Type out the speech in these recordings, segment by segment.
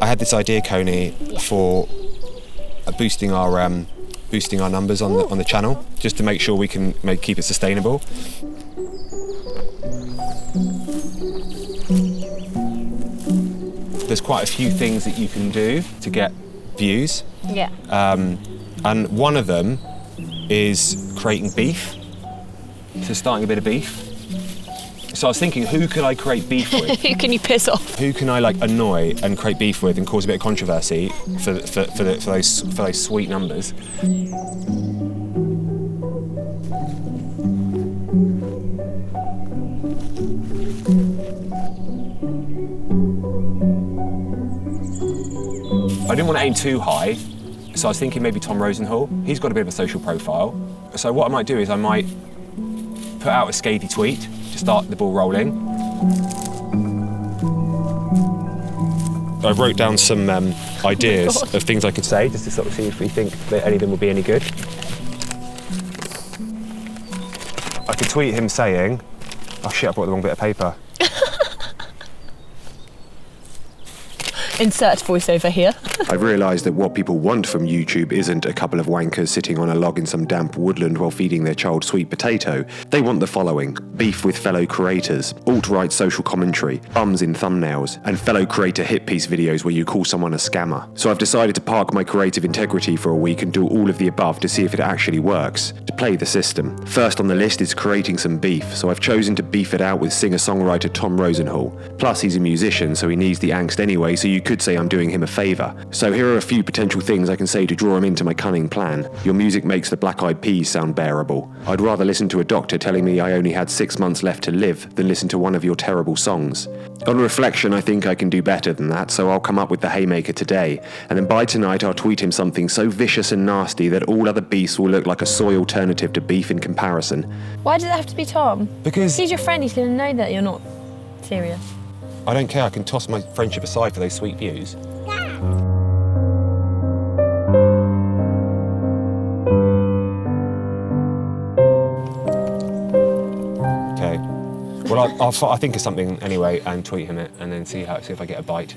I had this idea, Coney, for boosting our numbers on the channel, just to make sure we can keep it sustainable. There's quite a few things that you can do to get views. Yeah. And one of them is creating beef. So starting a bit of beef. So I was thinking, who could I create beef with? Who can you piss off? Who can I annoy and create beef with and cause a bit of controversy for those sweet numbers? I didn't want to aim too high, so I was thinking maybe Tom Rosenthal. He's got a bit of a social profile. So what I might do is I might put out a scathy tweet to start the ball rolling. I wrote down some ideas of things I could say, just to sort of see if we think that any of them will be any good. I could tweet him saying, oh shit, I brought the wrong bit of paper. Insert voiceover here. I've realised that what people want from YouTube isn't a couple of wankers sitting on a log in some damp woodland while feeding their child sweet potato. They want the following: beef with fellow creators, alt-right social commentary, bums in thumbnails, and fellow creator hit piece videos where you call someone a scammer. So I've decided to park my creative integrity for a week and do all of the above to see if it actually works, to play the system. First on the list is creating some beef, so I've chosen to beef it out with singer-songwriter Tom Rosenthal. Plus he's a musician, so he needs the angst anyway, so you could say I'm doing him a favour. So here are a few potential things I can say to draw him into my cunning plan. Your music makes the Black Eyed Peas sound bearable. I'd rather listen to a doctor telling me I only had 6 months left to live than listen to one of your terrible songs. On reflection, I think I can do better than that, so I'll come up with the haymaker today, and then by tonight I'll tweet him something so vicious and nasty that all other beasts will look like a soy alternative to beef in comparison. Why does it have to be Tom? Because he's your friend, he's going to know that you're not serious. I don't care, I can toss my friendship aside for those sweet views. Okay. Well, I'll think of something anyway and tweet him it and then see if I get a bite.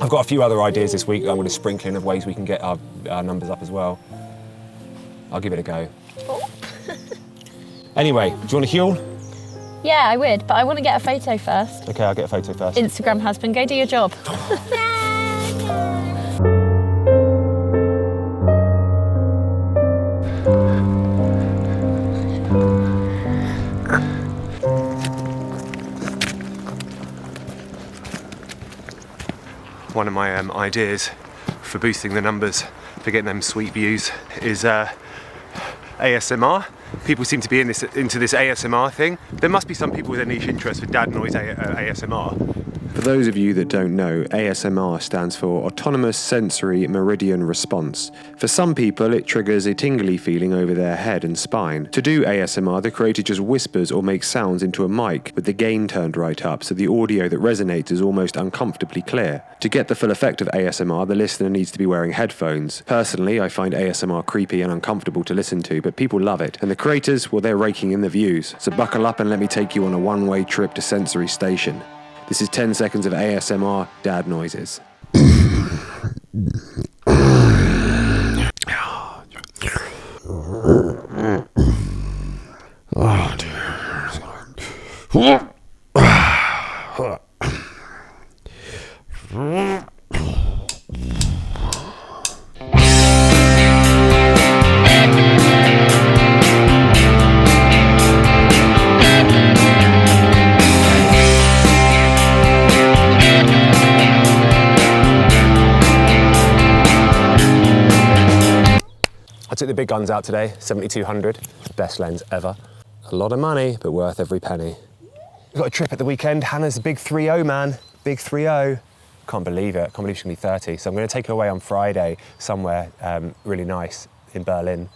I've got a few other ideas this week that I'm going to sprinkle in of ways we can get our numbers up as well. I'll give it a go. Oh. Anyway, do you want to heal? Yeah, I would, but I want to get a photo first. Okay, I'll get a photo first. Instagram husband, go do your job. One of my ideas for boosting the numbers, for getting them sweet views, is ASMR. People seem to be into this ASMR thing. There must be some people with a niche interest for dad noise ASMR. For those of you that don't know, ASMR stands for Autonomous Sensory Meridian Response. For some people, it triggers a tingly feeling over their head and spine. To do ASMR, the creator just whispers or makes sounds into a mic with the gain turned right up, so the audio that resonates is almost uncomfortably clear. To get the full effect of ASMR, the listener needs to be wearing headphones. Personally, I find ASMR creepy and uncomfortable to listen to, but people love it. And the creators, well, they're raking in the views. So buckle up and let me take you on a one-way trip to Sensory Station. This is 10 seconds of ASMR dad noises. Oh, dear. I took the big guns out today, 7200, best lens ever. A lot of money, but worth every penny. We've got a trip at the weekend. Hannah's a big 3-0, man. Big 3-0. Can't believe it. Can't believe she's gonna be 30. So I'm gonna take her away on Friday somewhere really nice in Berlin.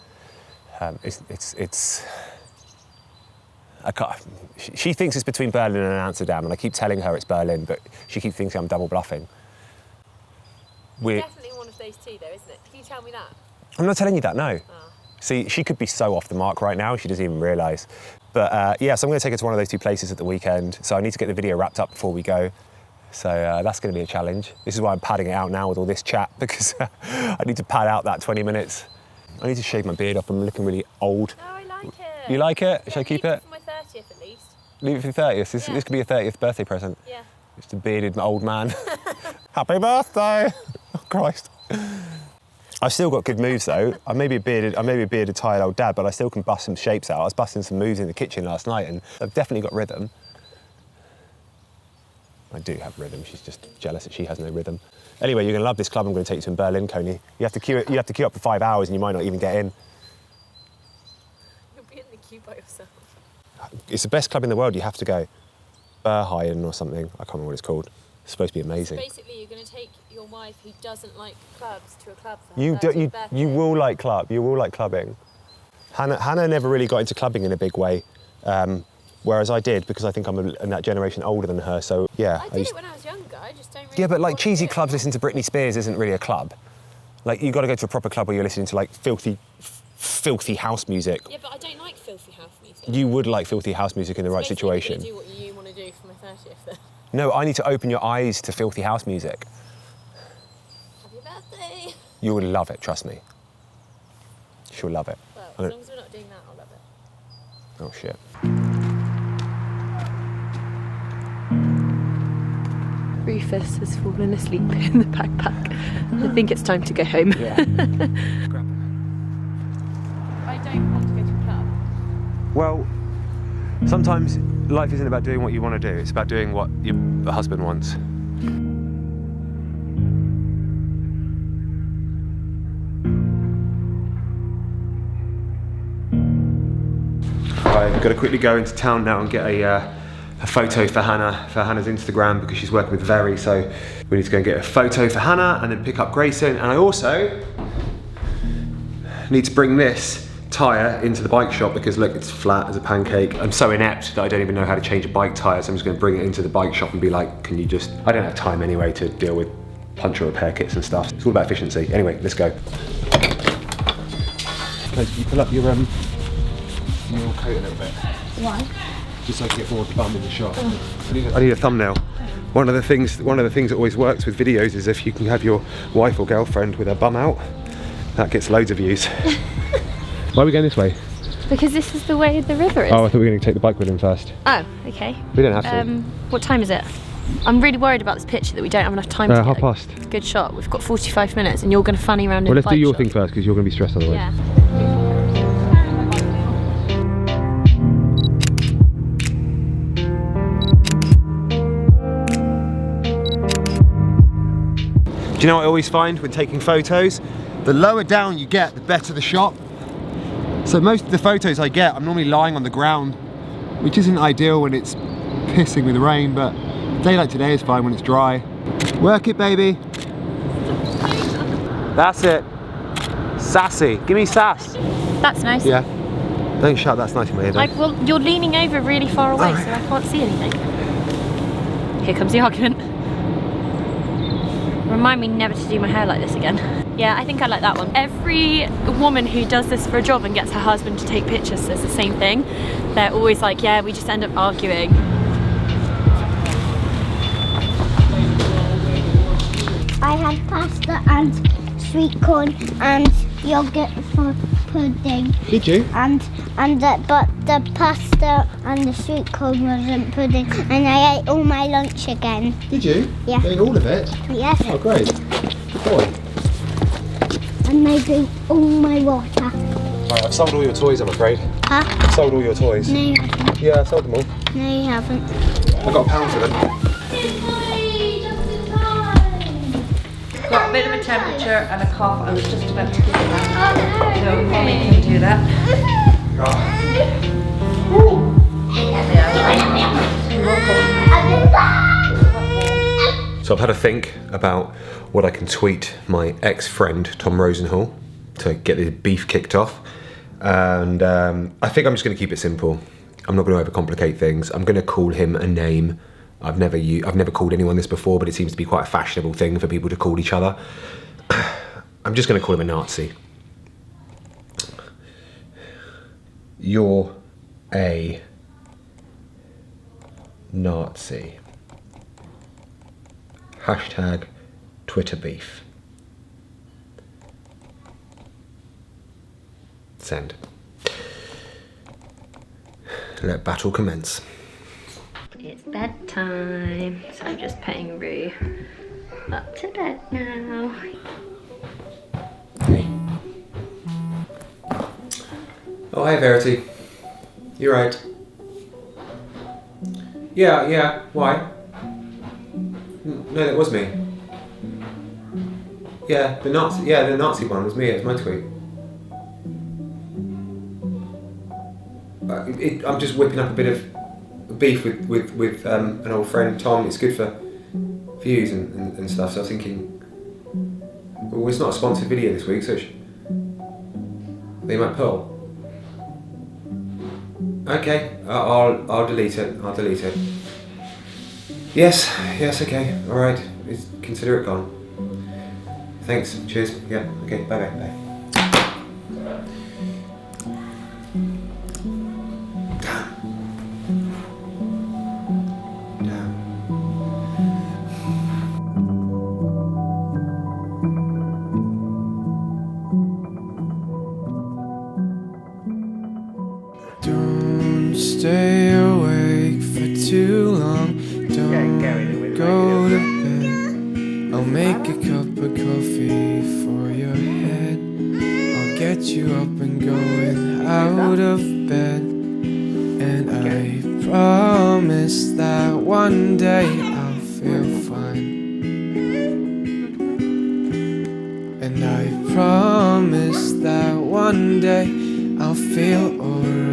She thinks it's between Berlin and Amsterdam, and I keep telling her it's Berlin, but she keeps thinking I'm double bluffing. Definitely one of those two, though, isn't it? Can you tell me that? I'm not telling you that, no. Oh. See, she could be so off the mark right now, she doesn't even realise. But yeah, so I'm going to take her to one of those two places at the weekend. So I need to get the video wrapped up before we go. So that's going to be a challenge. This is why I'm padding it out now with all this chat, because I need to pad out that 20 minutes. I need to shave my beard off. I'm looking really old. No, I like it. You like it? Yeah, Shall I keep it? For my 30th at least. Leave it for the 30th. This could be a 30th birthday present. Yeah. Just a bearded old man. Happy birthday! Oh, Christ. I've still got good moves though. I may be a bearded, tired old dad, but I still can bust some shapes out. I was busting some moves in the kitchen last night, and I've definitely got rhythm. I do have rhythm. She's just jealous that she has no rhythm. Anyway, you're gonna love this club. I'm gonna take you to in Berlin, Coney. You have to queue up for 5 hours, and you might not even get in. You'll be in the queue by yourself. It's the best club in the world. You have to go. Berheiden or something. I can't remember what it's called. It's supposed to be amazing. So basically, you're going to take your wife who doesn't like clubs to a club for her You 30th birthday. you will like club. You will like clubbing. Hannah never really got into clubbing in a big way, whereas I did, because I think I'm in that generation older than her. So yeah. I did it when I was younger. I just don't really. Yeah, but like want cheesy to do it. clubs listening to Britney Spears isn't really a club. Like you got to go to a proper club where you're listening to like filthy house music. Yeah, but I don't like filthy house music. You would like filthy house music in the right situation. Do what you want to do for my 30th then. No, I need to open your eyes to filthy house music. Happy birthday. You will love it, trust me. She'll love it. Well, as long as we're not doing that, I'll love it. Oh shit. Rufus has fallen asleep in the backpack. I think it's time to go home. Yeah. I don't want to go to a club. Well, sometimes life isn't about doing what you want to do, it's about doing what your husband wants. I've got to quickly go into town now and get a photo for Hannah's Instagram, because she's working with Very, so we need to go and get a photo for Hannah and then pick up Grayson. And I also need to bring this tyre into the bike shop, because look, it's flat as a pancake. I'm so inept that I don't even know how to change a bike tyre, so I'm just going to bring it into the bike shop and be like, can you just... I don't have time anyway to deal with puncture repair kits and stuff. It's all about efficiency. Anyway, let's go. Can you pull up your coat a little bit? Why? Just so I can get more bum in the shot. I need a thumbnail. One of the things that always works with videos is if you can have your wife or girlfriend with her bum out, that gets loads of views. Why are we going this way? Because this is the way the river is. Oh, I thought we were going to take the bike with him first. Oh, okay. We don't have to. What time is it? I'm really worried about this picture that we don't have enough time to get. 1:30. It's a good shot. We've got 45 minutes and you're going to funny around in Well, the let's bike do your shop. thing first, because you're going to be stressed otherwise. Yeah. Do you know what I always find when taking photos? The lower down you get, the better the shot. So most of the photos I get, I'm normally lying on the ground, which isn't ideal when it's pissing with rain, but a day like today is fine when it's dry. Work it, baby. That's it. Sassy. Give me sass. That's nice. Yeah. Don't shout that's nice in my ear, though. Like, well, you're leaning over really far away, so I can't see anything. Here comes the argument. Remind me never to do my hair like this again. Yeah, I think I like that one. Every woman who does this for a job and gets her husband to take pictures says the same thing. They're always like, yeah, we just end up arguing. I had pasta and sweet corn and yogurt for pudding. Did you? But the pasta and the sweet corn wasn't pudding, and I ate all my lunch again. Did you? Yeah. You ate all of it? Yes. Oh, great. Good boy. And I drank all my water. Right, I've sold all your toys, I'm afraid. Huh? I've sold all your toys. No, you haven't. Yeah, I sold them all. No, you haven't. I got £1 for them. Got a bit of a temperature and a cough. I was just about to give it back. So Molly can do that. So I've had a think about what I can tweet my ex-friend Tom Rosenhall to get the beef kicked off, and I think I'm just going to keep it simple. I'm not going to overcomplicate things. I'm going to call him a name. I've never called anyone this before, but it seems to be quite a fashionable thing for people to call each other. I'm just going to call him a Nazi. You're a Nazi. Hashtag Twitter beef. Send. Let battle commence. It's bedtime, so I'm just putting Roo up to bed now. Oh, hey Verity. You right? Yeah, why? No, that was me. Yeah, the Nazi one was me, it was my tweet. I'm just whipping up a bit of beef with an old friend, Tom. It's good for views and stuff, so I was thinking, well, it's not a sponsored video this week, so they might pull. Okay, I'll delete it. Yes, okay, alright. Consider it gone. Thanks, cheers. Yeah, okay, bye. Don't stay awake for too long. Don't go to bed. I'll make a cup of coffee for your head. I'll get you up and going out of bed. And I promise that one day I'll feel fine. And I promise that one day I'll feel alright.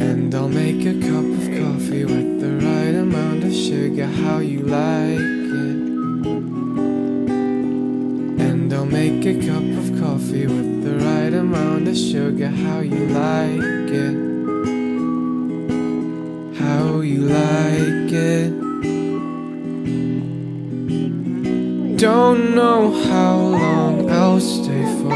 And I'll make a cup of coffee with the right amount of sugar, how you like it. And I'll make a cup of coffee with the right amount of sugar, how you like it. How you like it. Don't know how long I'll stay for.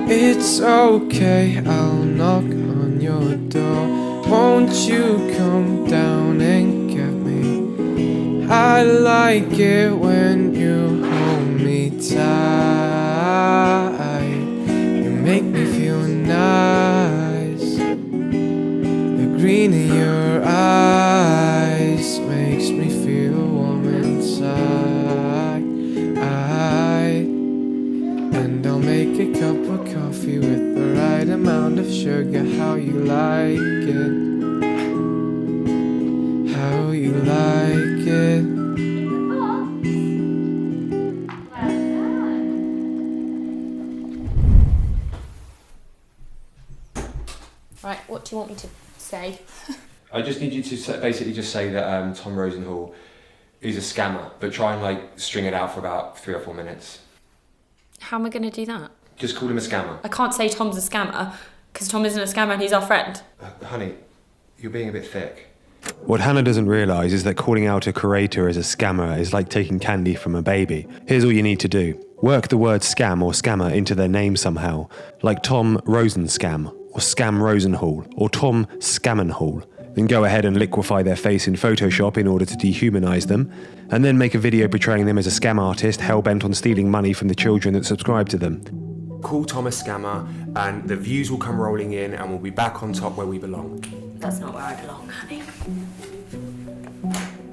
It's okay, I'll knock on your door. Won't you come down and get me? I like it when you hold me tight. You make me feel nice. The green in your eyes makes me feel warm inside. And I'll make a cup of coffee with the right amount of sugar, how you like it. How you like it. Right, what do you want me to say? I just need you to basically just say that Tom Rosenhall is a scammer, but try and string it out for about 3 or 4 minutes. How am I going to do that? Just call him a scammer. I can't say Tom's a scammer, because Tom isn't a scammer and he's our friend. Honey, you're being a bit thick. What Hannah doesn't realise is that calling out a curator as a scammer is like taking candy from a baby. Here's all you need to do. Work the word scam or scammer into their name somehow, like Tom Rosenscam, or Scam Rosenhall, or Tom Scammenhall. Then go ahead and liquefy their face in Photoshop in order to dehumanise them, and then make a video portraying them as a scam artist hell-bent on stealing money from the children that subscribe to them. Call Tom a scammer, and the views will come rolling in, and we'll be back on top where we belong. That's not where I belong, honey.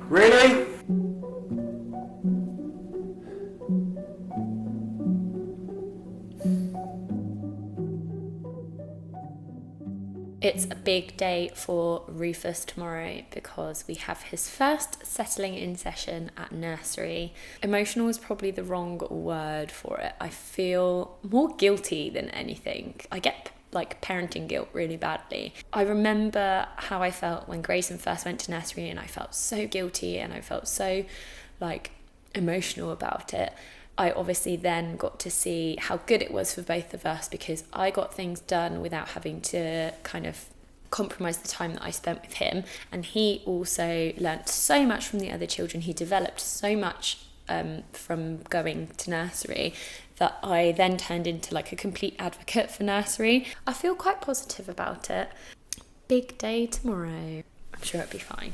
Really? It's a big day for Rufus tomorrow because we have his first settling in session at nursery. Emotional is probably the wrong word for it. I feel more guilty than anything. I get parenting guilt really badly. I remember how I felt when Grayson first went to nursery, and I felt so guilty and I felt so emotional about it. I obviously then got to see how good it was for both of us because I got things done without having to kind of compromise the time that I spent with him. And he also learnt so much from the other children. He developed so much from going to nursery that I then turned into a complete advocate for nursery. I feel quite positive about it. big day tomorrow. I'm sure it'll be fine.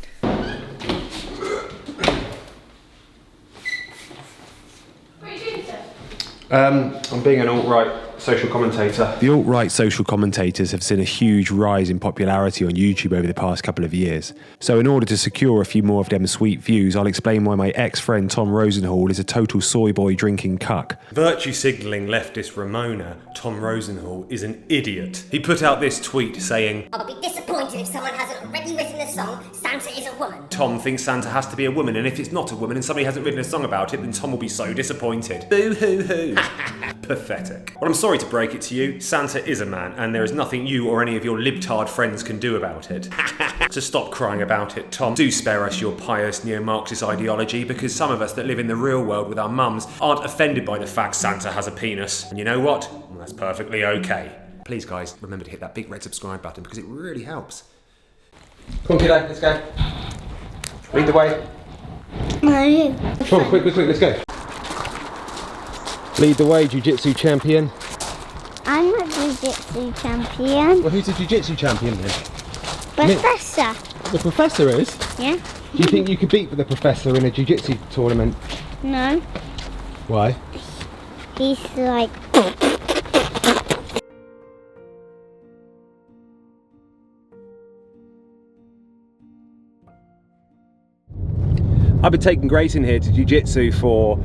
What are you doing, Stef? I'm being an alt-right social commentator. The alt-right social commentators have seen a huge rise in popularity on YouTube over the past couple of years. So in order to secure a few more of them sweet views, I'll explain why my ex-friend Tom Rosenhall is a total soy boy drinking cuck. Virtue signalling leftist Ramona, Tom Rosenhall, is an idiot. He put out this tweet saying, "I'll be disappointed if someone hasn't already written a song, Santa is a woman." Tom thinks Santa has to be a woman, and if it's not a woman and somebody hasn't written a song about it, then Tom will be so disappointed. Boo-hoo-hoo. Pathetic. Well, I'm sorry to break it to you, Santa is a man, and there is nothing you or any of your libtard friends can do about it. So stop crying about it, Tom. Do spare us your pious neo-Marxist ideology, because some of us that live in the real world with our mums aren't offended by the fact Santa has a penis. And you know what? Well, that's perfectly okay. Please, guys, remember to hit that big red subscribe button, because it really helps. Come on, kiddo, let's go. Lead the way. No. Come on, quick, let's go. Lead the way, Jiu-jitsu champion. I'm not Jiu-jitsu champion. Well, who's the Jiu-jitsu champion then? Professor. The professor is? Yeah? Do you think you could beat the professor in a Jiu-jitsu tournament? No. Why? He's like... I've been taking Grayson here to Jiu-jitsu for,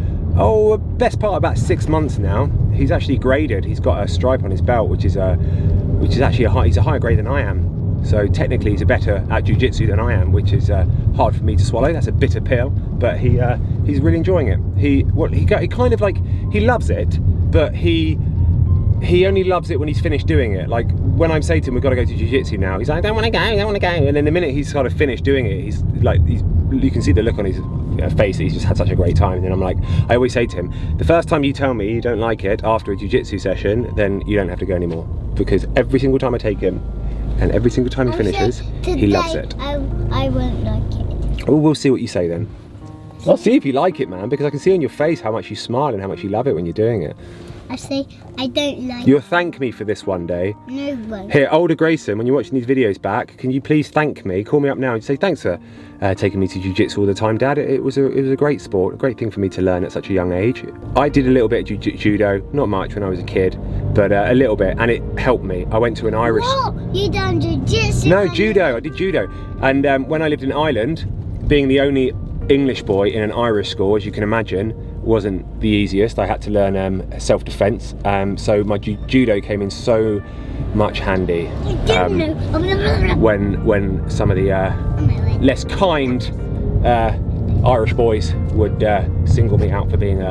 best part about 6 months now. He's actually graded. He's got a stripe on his belt, which is actually he's a higher grade than I am. So technically he's better at Jiu-jitsu than I am, which is hard for me to swallow. That's a bitter pill, but he's really enjoying it. He kind of like, he loves it, but he only loves it when he's finished doing it. Like when I say to him, we've got to go to Jiu-jitsu now, he's like, I don't want to go. And then the minute he's sort of finished doing it, you can see the look on his face that he's just had such a great time. And then I'm like, I always say to him, the first time you tell me you don't like it after a jiu-jitsu session, then you don't have to go anymore. Because every single time I take him, and every single time he finishes, he loves it. I won't like it. Oh, we'll see what you say then. I'll see if you like it, man, because I can see on your face how much you smile and how much you love it when you're doing it. I say, I don't like You'll thank me for this one day. No one. Here, older Grayson, when you're watching these videos back, can you please thank me? Call me up now and say, thanks for taking me to Jiu-Jitsu all the time, Dad. It was a great sport, a great thing for me to learn at such a young age. I did a little bit of judo, not much when I was a kid, but a little bit, and it helped me. I went to an Irish... What? You done Jiu-Jitsu? No, judo. I did judo. And when I lived in Ireland, being the only English boy in an Irish school, as you can imagine, wasn't the easiest. I had to learn self-defense, so my judo came in so much handy when some of the less kind Irish boys would single me out for being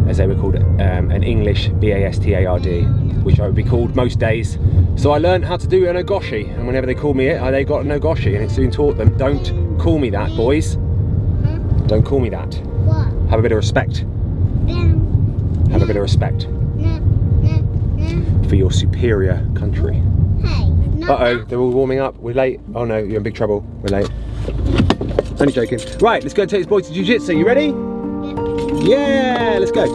as they were called, an English BASTARD, which I would be called most days. So I learned how to do an ogoshi, and whenever they called me it, they got an ogoshi, and it soon taught them, don't call me that, boys. Don't call me that. What? Have a bit of respect. Have a bit of respect for your superior country. Hey, Uh-oh, they're all warming up. We're late. Oh no, you're in big trouble. We're late. Only joking. Right, let's go and take this boy to Jiu-Jitsu. You ready? Yeah, let's go.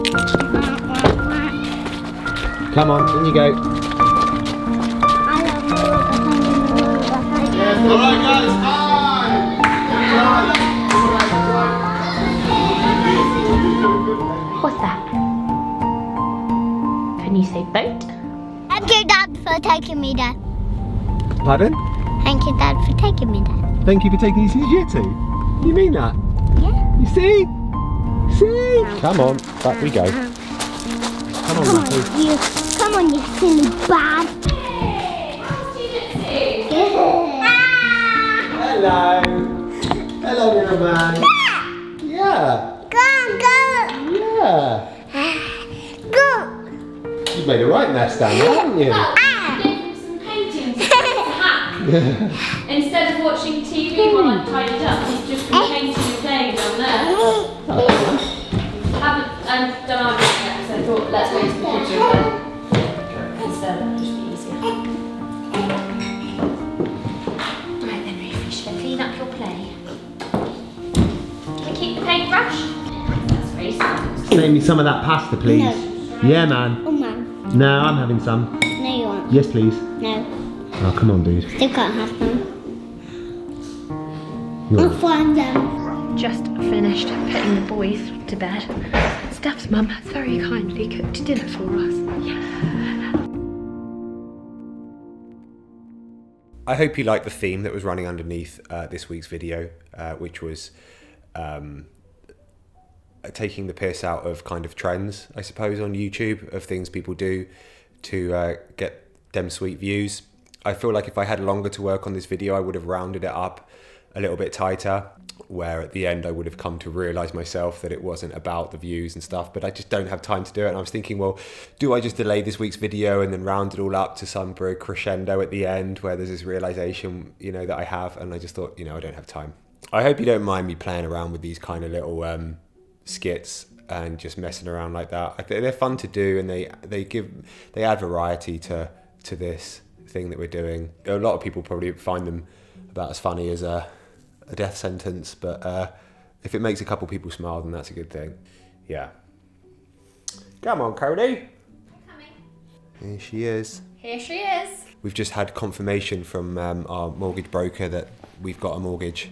Come on, in you go. Alright guys, hi! What's that? Can you say boat? Thank you, Dad, for taking me there. Pardon? Thank you, Dad, for taking me there. Thank you for taking me to Jiu-Jitsu. You mean that? Yeah. You see? See? Come on, back we go. Come on, Matthew. Come on, you silly bad. Hello. Hello, little man. Yeah. Go. Yeah. Go. You've made a right mess down there, haven't you? I gave him some paintings to hack. Instead of watching TV while I tidied up, he's just been painting and playing down there. Haven't done our bit yet, so I thought let's go to the kitchen instead. It'll just be easier. Right then, Ruthie, should I clean up your play? Can I keep the paintbrush? That's very simple. Name me some of that pasta, please. No. Yeah, man. Oh, man. No, I'm having some. No, you won't. Yes, please. No. Oh, come on, dude. Still can't have them. I'll find them. Just finished putting the boys to bed. Stef's mum has very kindly cooked dinner for us. Yeah. I hope you liked the theme that was running underneath this week's video, which was taking the piss out of kind of trends, I suppose, on YouTube of things people do to get them sweet views. I feel like if I had longer to work on this video, I would have rounded it up a little bit tighter, where at the end I would have come to realise myself that it wasn't about the views and stuff, but I just don't have time to do it. And I was thinking, well, do I just delay this week's video and then round it all up to some big crescendo at the end where there's this realisation, you know, that I have? And I just thought, you know, I don't have time. I hope you don't mind me playing around with these kind of little skits and just messing around like that. I think they're fun to do, and they add variety to this thing that we're doing. A lot of people probably find them about as funny as a death sentence, but if it makes a couple people smile, then that's a good thing. Yeah. Come on, Cody. Coming. Here she is. Here she is. We've just had confirmation from our mortgage broker that we've got a mortgage,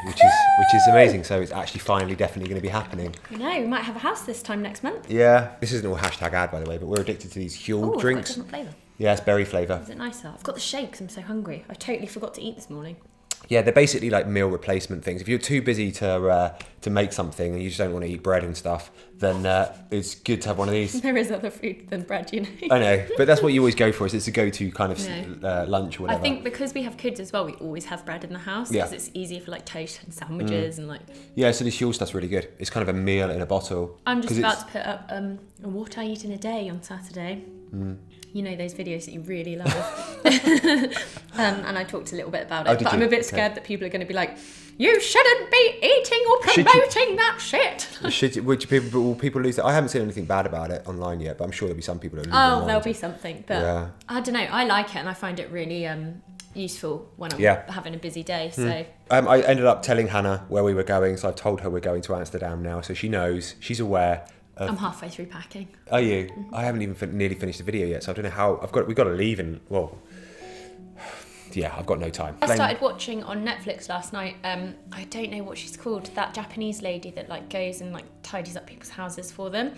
which is amazing. So it's actually finally definitely going to be happening. You know, we might have a house this time next month. Yeah. This isn't all hashtag ad, by the way, but we're addicted to these Huel drinks. It's got a different flavour. Yeah, it's berry flavour. Is it nicer? I've got the shakes. I'm so hungry. I totally forgot to eat this morning. Yeah, they're basically like meal replacement things. If you're too busy to make something and you just don't want to eat bread and stuff, then it's good to have one of these. There is other food than bread, you know. I know, but that's what you always go for. It's a go-to kind of lunch or whatever. I think because we have kids as well, we always have bread in the house because it's easier for like toast and sandwiches and like. Yeah, so this Huel stuff's really good. It's kind of a meal in a bottle. I'm just about to put up what I eat in a day on Saturday. You know, those videos that you really love. And I talked a little bit about it, but I'm a bit scared that people are going to be like, you shouldn't be eating or promoting that shit. Will people lose that? I haven't seen anything bad about it online yet, but I'm sure there'll be some people who lose their minds. There'll be something, but I don't know. I like it and I find it really useful when I'm having a busy day. So I ended up telling Hannah where we were going, so I've told her we're going to Amsterdam now, so she knows, she's aware. I'm halfway through packing. Are you? I haven't even nearly finished the video yet, so I don't know how. We've got to leave in, well, yeah, I've got no time. I started watching on Netflix last night. I don't know what she's called. That Japanese lady that like goes and like tidies up people's houses for them.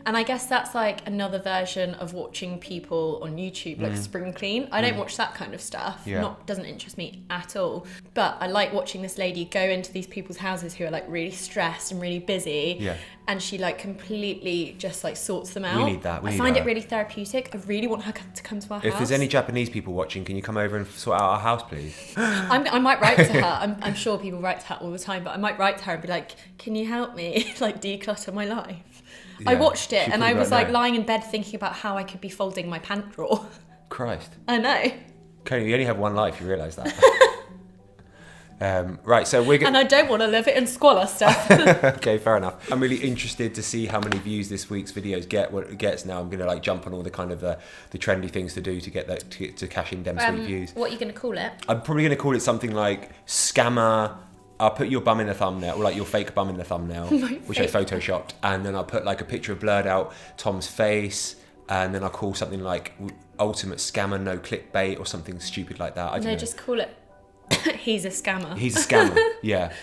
And I guess that's like another version of watching people on YouTube like spring clean. I don't watch that kind of stuff. Yeah. Doesn't interest me at all. But I like watching this lady go into these people's houses who are like really stressed and really busy. Yeah. And she like completely just like sorts them out. We need that. I find it really therapeutic. I really want her to come to our house. If there's any Japanese people watching, can you come over and sort out our house, please? I might write to her. I'm sure people write to her all the time, but I might write to her and be like, can you help me like declutter my life? I watched it and I was like lying in bed thinking about how I could be folding my pant drawer. Christ. I know. Connie, you only have one life, you realise that. Right, so we're and I don't want to live it in squalor stuff. Okay, fair enough. I'm really interested to see how many views this week's videos get. What it gets now, I'm going to like jump on all the kind of the trendy things to do to get that to cash in them sweet views. What are you going to call it? I'm probably going to call it something like scammer. I'll put your bum in the thumbnail, or like your fake bum in the thumbnail, which I photoshopped, and then I'll put like a picture of blurred out Tom's face, and then I'll call something like ultimate scammer, no clickbait, or something stupid like that. I don't know. Just call it he's a scammer. He's a scammer. Yeah.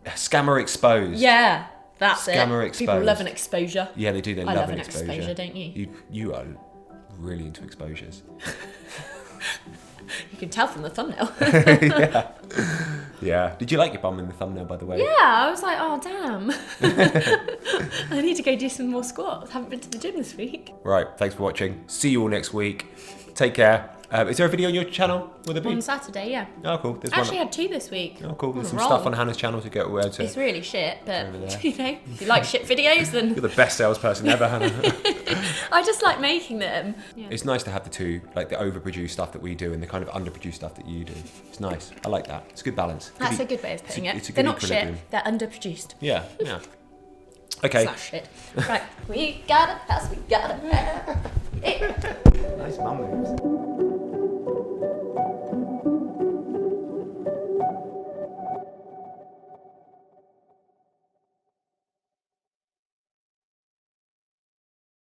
Scammer exposed. Yeah, that's Scammer it. exposed. People love an exposure. Yeah, they do. They I love an exposure, don't you? You are really into exposures. You can tell from the thumbnail. Yeah. Did you like your bum in the thumbnail, by the way? Yeah, I was like, oh damn. I need to go do some more squats. Haven't been to the gym this week. Right. Thanks for watching. See you all next week. Take care. Is there a video on your channel? Will there be? On Saturday, yeah. Oh, cool. There's Actually had 2 this week. Oh, cool. There's some roll. stuff on Hannah's channel to get away to. It's really shit, but you know, if you like shit videos, then You're the best salesperson ever, Hannah. I just like making them. Yeah. It's nice to have the two, like the overproduced stuff that we do and the kind of underproduced stuff that you do. It's nice. I like that. It's a good balance. That's a good way of putting it. It's a They're good not equilibrium. shit, they're underproduced. Yeah. Okay. It's not shit. Right, we got a house, we got a Nice mum moves.